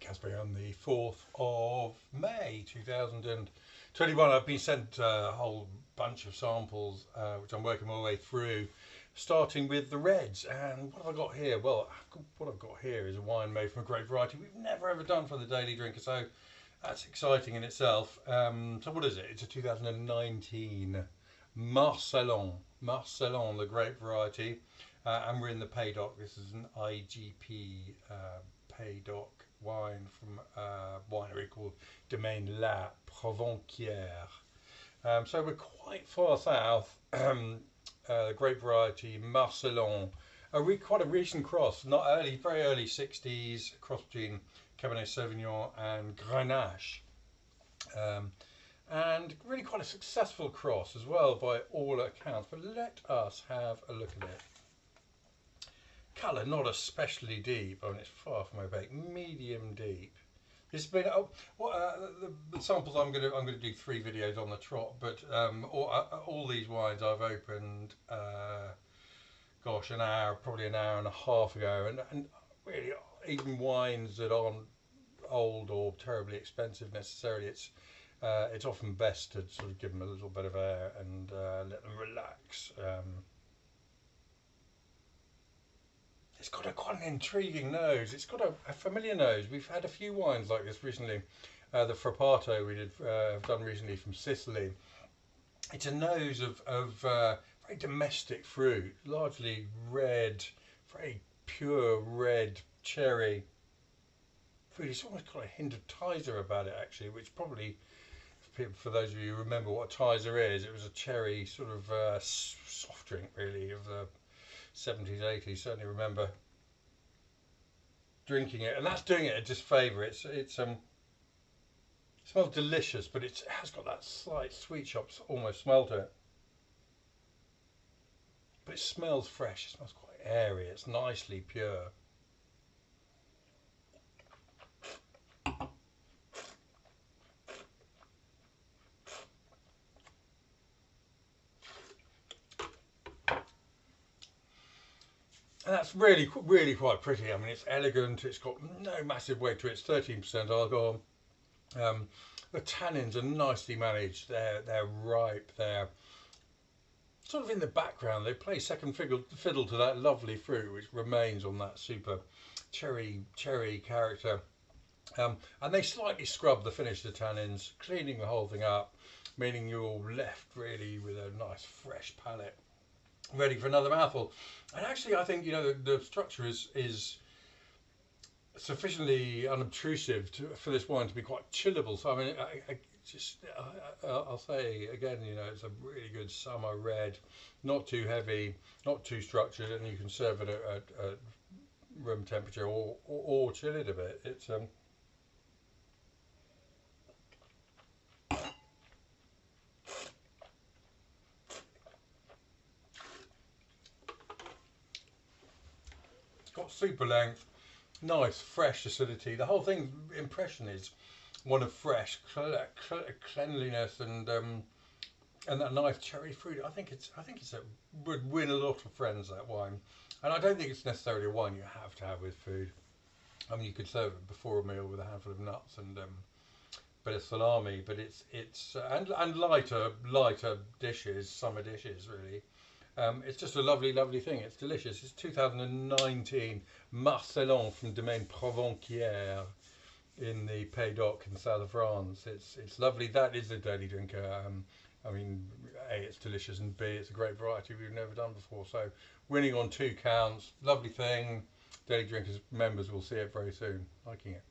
Caspar on the 4th of May 2021. I've been sent a whole bunch of samples which I'm working my way through, starting with the reds. And what have I got here? Well, what I've got here is a wine made from a great variety we've never ever done for the Daily Drinker, so that's exciting in itself. So what is it? It's a 2019 Marselan, the grape variety, and we're in the Pays d'Oc. This is an IGP Pays d'Oc wine from a winery called Domaine La Provenquière. So we're quite far south. The grape variety Marselan, quite a recent cross, not early, very early 60s, cross between Cabernet Sauvignon and Grenache. And really quite a successful cross as well by all accounts, but let us have a look at it. Colour not especially deep, I mean it's far from opaque, medium deep. This has been the samples. I'm going to do 3 videos on the trot, but all these wines I've opened, gosh, probably an hour and a half ago, and really even wines that aren't old or terribly expensive necessarily, it's often best to sort of give them a little bit of air and let them relax. It's got quite an intriguing nose. It's got a familiar nose. We've had a few wines like this recently. The Frappato we have done recently from Sicily. It's a nose of very domestic fruit, largely red, very pure red cherry fruit. It's almost got a hint of Tizer about it actually, which probably, for those of you who remember what a Tizer is, it was a cherry sort of soft drink really of the 70s, 80s. Certainly remember drinking it, and that's doing it a disfavour. It smells delicious, but it has got that slight sweet shop almost smell to it. But it smells fresh. It smells quite airy. It's nicely pure. And that's really quite pretty. I mean, it's elegant. It's got no massive weight to it. It's 13% alcohol. The tannins are nicely managed. They're ripe. They're sort of in the background. They play second fiddle to that lovely fruit, which remains on that super cherry character. And they slightly scrub the finish of the tannins, cleaning the whole thing up, meaning you're left really with a nice fresh palate, ready for another mouthful. And actually, I think the structure is sufficiently unobtrusive for this wine to be quite chillable. So I mean, I'll say again, it's a really good summer red, not too heavy, not too structured, and you can serve it at room temperature or chill it a bit. It's got super length, nice fresh acidity. The whole thing impression is one of fresh cleanliness and that nice cherry fruit. I think would win a lot of friends, that wine. And I don't think it's necessarily a wine you have to have with food. I mean, you could serve it before a meal with a handful of nuts and bit of salami, but it's and lighter dishes, summer dishes really. It's just a lovely thing. It's delicious. It's 2019 Marselan from Domaine Provenquière in the Pays d'Oc in the south of France. It's lovely. That is a Daily Drinker. I mean, A, it's delicious, and B, it's a great variety we've never done before. So winning on 2 counts. Lovely thing. Daily Drinkers members will see it very soon. Liking it.